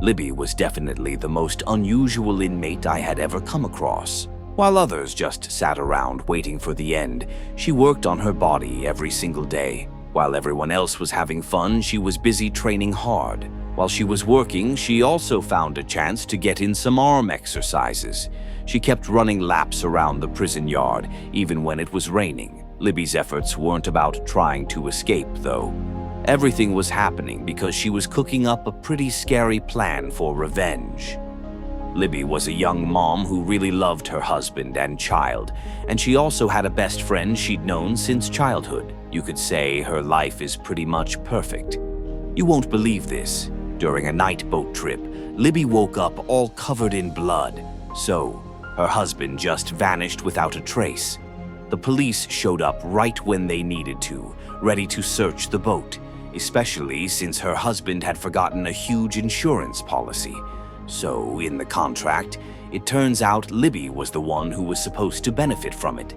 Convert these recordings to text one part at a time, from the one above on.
Libby was definitely the most unusual inmate I had ever come across. While others just sat around waiting for the end, she worked on her body every single day. While everyone else was having fun, she was busy training hard. While she was working, she also found a chance to get in some arm exercises. She kept running laps around the prison yard, even when it was raining. Libby's efforts weren't about trying to escape, though. Everything was happening because she was cooking up a pretty scary plan for revenge. Libby was a young mom who really loved her husband and child, and she also had a best friend she'd known since childhood. You could say her life is pretty much perfect. You won't believe this. During a night boat trip, Libby woke up all covered in blood. So, her husband just vanished without a trace. The police showed up right when they needed to, ready to search the boat, especially since her husband had forgotten a huge insurance policy. So, in the contract, it turns out Libby was the one who was supposed to benefit from it.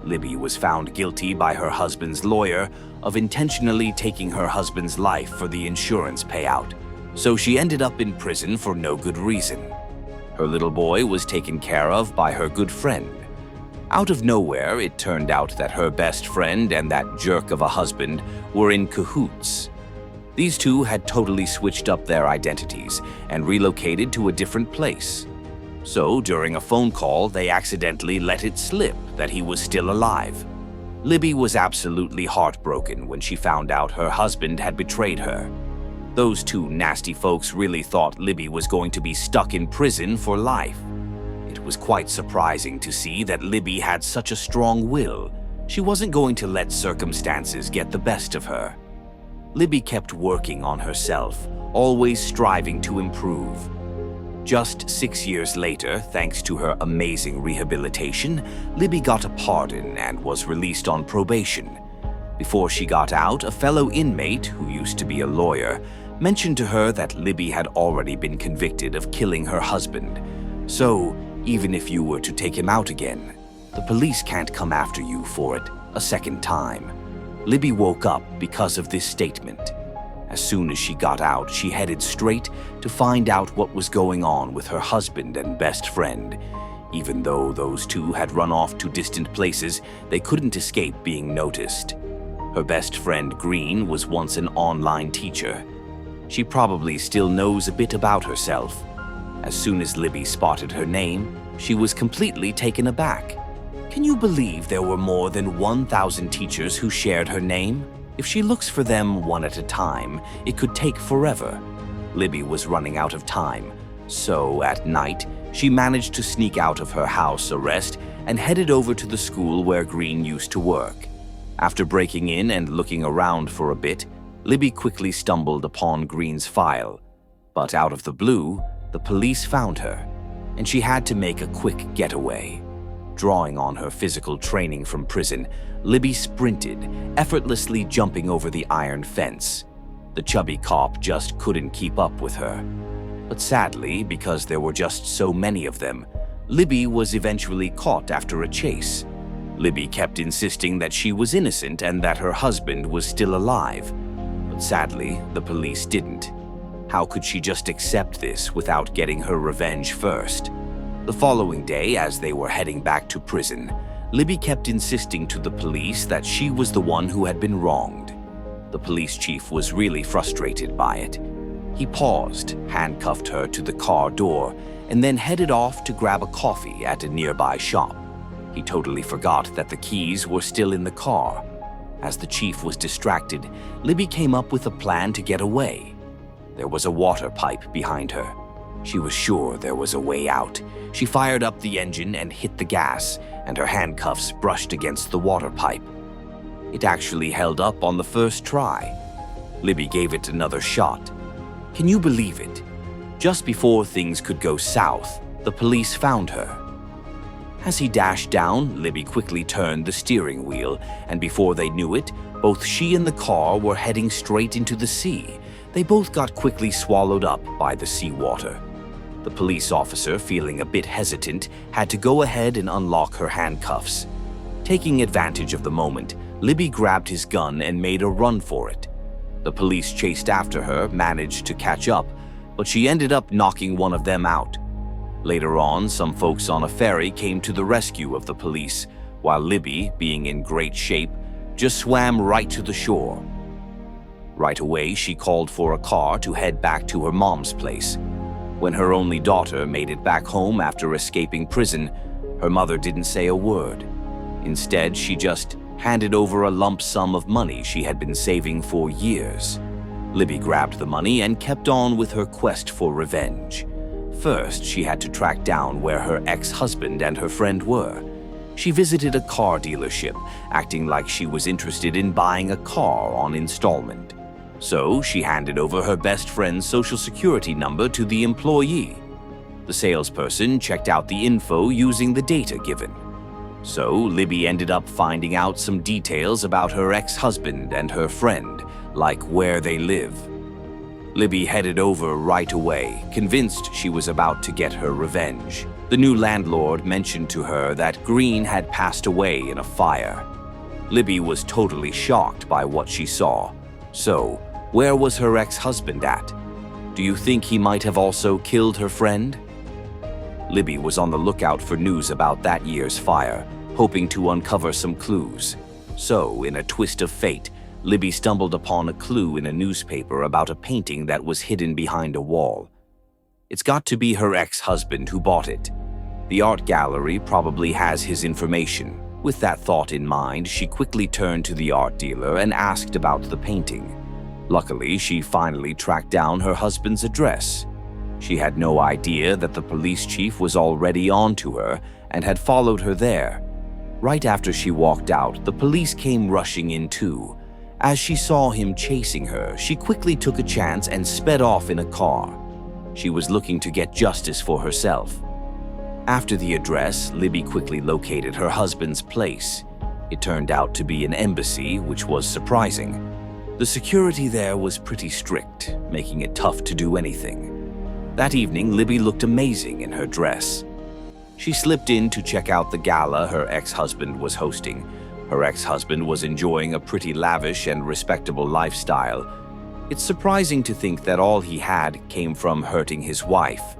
Libby was found guilty by her husband's lawyer of intentionally taking her husband's life for the insurance payout. So she ended up in prison for no good reason. Her little boy was taken care of by her good friend. Out of nowhere, it turned out that her best friend and that jerk of a husband were in cahoots. These two had totally switched up their identities and relocated to a different place. So, during a phone call, they accidentally let it slip that he was still alive. Libby was absolutely heartbroken when she found out her husband had betrayed her. Those two nasty folks really thought Libby was going to be stuck in prison for life. It was quite surprising to see that Libby had such a strong will. She wasn't going to let circumstances get the best of her. Libby kept working on herself, always striving to improve. Just 6 years later, thanks to her amazing rehabilitation, Libby got a pardon and was released on probation. Before she got out, a fellow inmate, who used to be a lawyer, mentioned to her that Libby had already been convicted of killing her husband. So, even if you were to take him out again, the police can't come after you for it a second time. Libby woke up because of this statement. As soon as she got out, she headed straight to find out what was going on with her husband and best friend. Even though those two had run off to distant places, they couldn't escape being noticed. Her best friend, Green, was once an online teacher. She probably still knows a bit about herself. As soon as Libby spotted her name, she was completely taken aback. Can you believe there were more than 1,000 teachers who shared her name? If she looks for them one at a time, it could take forever. Libby was running out of time, so at night, she managed to sneak out of her house arrest and headed over to the school where Green used to work. After breaking in and looking around for a bit, Libby quickly stumbled upon Green's file. But out of the blue, the police found her, and she had to make a quick getaway. Drawing on her physical training from prison, Libby sprinted, effortlessly jumping over the iron fence. The chubby cop just couldn't keep up with her. But sadly, because there were just so many of them, Libby was eventually caught after a chase. Libby kept insisting that she was innocent and that her husband was still alive. But sadly, the police didn't. How could she just accept this without getting her revenge first? The following day, as they were heading back to prison, Libby kept insisting to the police that she was the one who had been wronged. The police chief was really frustrated by it. He paused, handcuffed her to the car door, and then headed off to grab a coffee at a nearby shop. He totally forgot that the keys were still in the car. As the chief was distracted, Libby came up with a plan to get away. There was a water pipe behind her. She was sure there was a way out. She fired up the engine and hit the gas, and her handcuffs brushed against the water pipe. It actually held up on the first try. Libby gave it another shot. Can you believe it? Just before things could go south, the police found her. As he dashed down, Libby quickly turned the steering wheel, and before they knew it, both she and the car were heading straight into the sea. They both got quickly swallowed up by the seawater. The police officer, feeling a bit hesitant, had to go ahead and unlock her handcuffs. Taking advantage of the moment, Libby grabbed his gun and made a run for it. The police chased after her, managed to catch up, but she ended up knocking one of them out. Later on, some folks on a ferry came to the rescue of the police, while Libby, being in great shape, just swam right to the shore. Right away, she called for a car to head back to her mom's place. When her only daughter made it back home after escaping prison, her mother didn't say a word. Instead, she just handed over a lump sum of money she had been saving for years. Libby grabbed the money and kept on with her quest for revenge. First, she had to track down where her ex-husband and her friend were. She visited a car dealership, acting like she was interested in buying a car on installment. So she handed over her best friend's social security number to the employee. The salesperson checked out the info using the data given. So Libby ended up finding out some details about her ex-husband and her friend, like where they live. Libby headed over right away, convinced she was about to get her revenge. The new landlord mentioned to her that Green had passed away in a fire. Libby was totally shocked by what she saw. So, where was her ex-husband at? Do you think he might have also killed her friend? Libby was on the lookout for news about that year's fire, hoping to uncover some clues. So, in a twist of fate, Libby stumbled upon a clue in a newspaper about a painting that was hidden behind a wall. It's got to be her ex-husband who bought it. The art gallery probably has his information. With that thought in mind, she quickly turned to the art dealer and asked about the painting. Luckily, she finally tracked down her husband's address. She had no idea that the police chief was already on to her and had followed her there. Right after she walked out, the police came rushing in too. As she saw him chasing her, she quickly took a chance and sped off in a car. She was looking to get justice for herself. After the address, Libby quickly located her husband's place. It turned out to be an embassy, which was surprising. The security there was pretty strict, making it tough to do anything. That evening, Libby looked amazing in her dress. She slipped in to check out the gala her ex-husband was hosting. Her ex-husband was enjoying a pretty lavish and respectable lifestyle. It's surprising to think that all he had came from hurting his wife.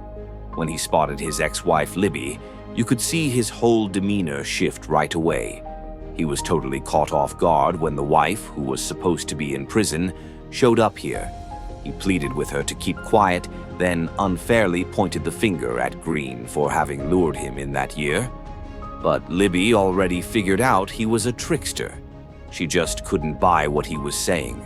When he spotted his ex-wife Libby, you could see his whole demeanor shift right away. He was totally caught off guard when the wife, who was supposed to be in prison, showed up here. He pleaded with her to keep quiet, then unfairly pointed the finger at Green for having lured him in that year. But Libby already figured out he was a trickster. She just couldn't buy what he was saying.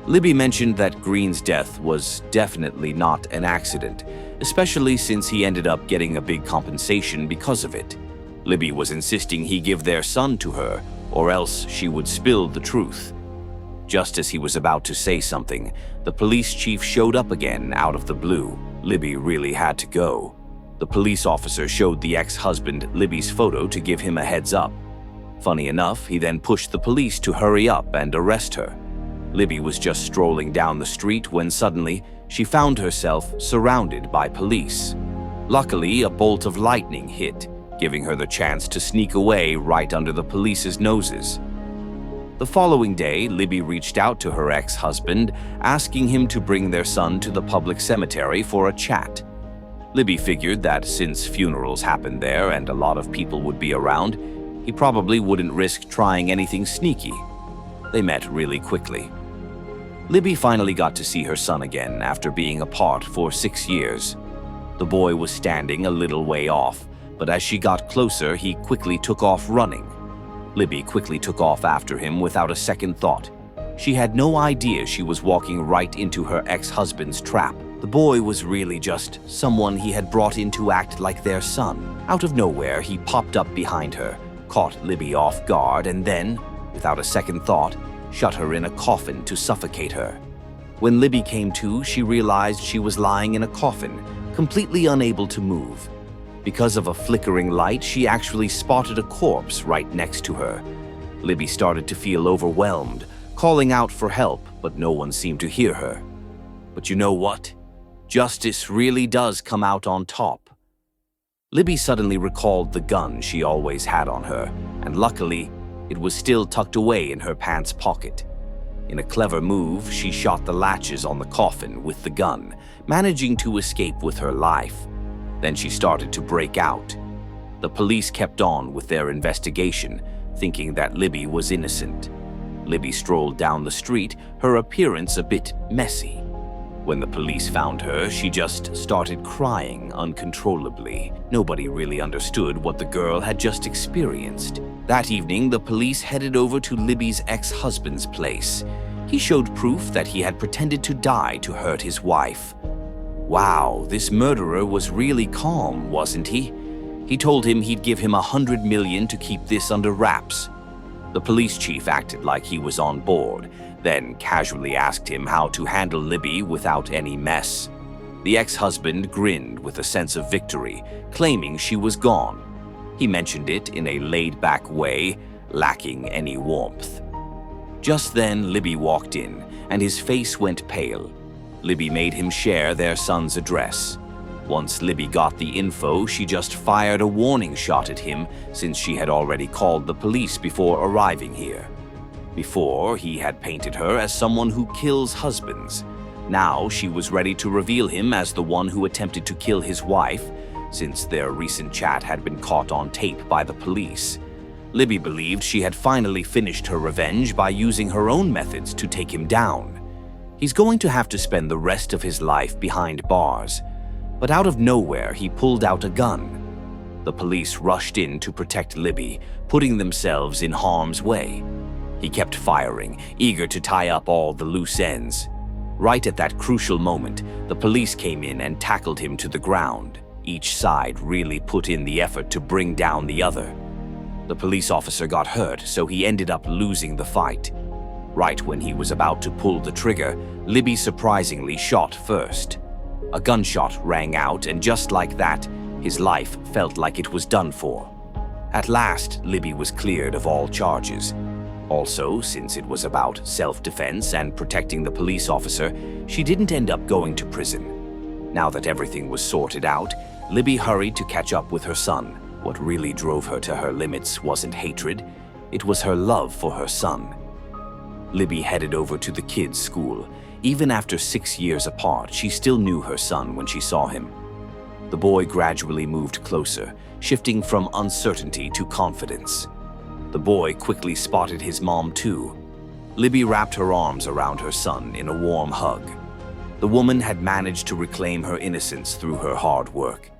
Libby mentioned that Green's death was definitely not an accident, especially since he ended up getting a big compensation because of it. Libby was insisting he give their son to her, or else she would spill the truth. Just as he was about to say something, the police chief showed up again out of the blue. Libby really had to go. The police officer showed the ex-husband Libby's photo to give him a heads up. Funny enough, he then pushed the police to hurry up and arrest her. Libby was just strolling down the street when suddenly she found herself surrounded by police. Luckily, a bolt of lightning hit, giving her the chance to sneak away right under the police's noses. The following day, Libby reached out to her ex-husband, asking him to bring their son to the public cemetery for a chat. Libby figured that since funerals happened there and a lot of people would be around, he probably wouldn't risk trying anything sneaky. They met really quickly. Libby finally got to see her son again after being apart for 6 years. The boy was standing a little way off, but as she got closer, he quickly took off running. Libby quickly took off after him without a second thought. She had no idea she was walking right into her ex-husband's trap. The boy was really just someone he had brought in to act like their son. Out of nowhere, he popped up behind her, caught Libby off guard, and then, without a second thought, shut her in a coffin to suffocate her. When Libby came to, she realized she was lying in a coffin, completely unable to move. Because of a flickering light, she actually spotted a corpse right next to her. Libby started to feel overwhelmed, calling out for help, but no one seemed to hear her. But you know what? Justice really does come out on top. Libby suddenly recalled the gun she always had on her, and luckily, it was still tucked away in her pants pocket. In a clever move, she shot the latches on the coffin with the gun, managing to escape with her life. Then she started to break out. The police kept on with their investigation, thinking that Libby was innocent. Libby strolled down the street, her appearance a bit messy. When the police found her, she just started crying uncontrollably. Nobody really understood what the girl had just experienced. That evening, the police headed over to Libby's ex-husband's place. He showed proof that he had pretended to die to hurt his wife. Wow, this murderer was really calm, wasn't he? He told him he'd give him $100 million to keep this under wraps. The police chief acted like he was on board, then casually asked him how to handle Libby without any mess. The ex-husband grinned with a sense of victory, claiming she was gone. He mentioned it in a laid-back way, lacking any warmth. Just then, Libby walked in, and his face went pale. Libby made him share their son's address. Once Libby got the info, she just fired a warning shot at him since she had already called the police before arriving here. Before, he had painted her as someone who kills husbands. Now, she was ready to reveal him as the one who attempted to kill his wife, since their recent chat had been caught on tape by the police. Libby believed she had finally finished her revenge by using her own methods to take him down. He's going to have to spend the rest of his life behind bars. But out of nowhere, he pulled out a gun. The police rushed in to protect Libby, putting themselves in harm's way. He kept firing, eager to tie up all the loose ends. Right at that crucial moment, the police came in and tackled him to the ground. Each side really put in the effort to bring down the other. The police officer got hurt, so he ended up losing the fight. Right when he was about to pull the trigger, Libby surprisingly shot first. A gunshot rang out, and just like that, his life felt like it was done for. At last, Libby was cleared of all charges. Also, since it was about self-defense and protecting the police officer, she didn't end up going to prison. Now that everything was sorted out, Libby hurried to catch up with her son. What really drove her to her limits wasn't hatred, it was her love for her son. Libby headed over to the kids' school. Even after 6 years apart, she still knew her son when she saw him. The boy gradually moved closer, shifting from uncertainty to confidence. The boy quickly spotted his mom too. Libby wrapped her arms around her son in a warm hug. The woman had managed to reclaim her innocence through her hard work.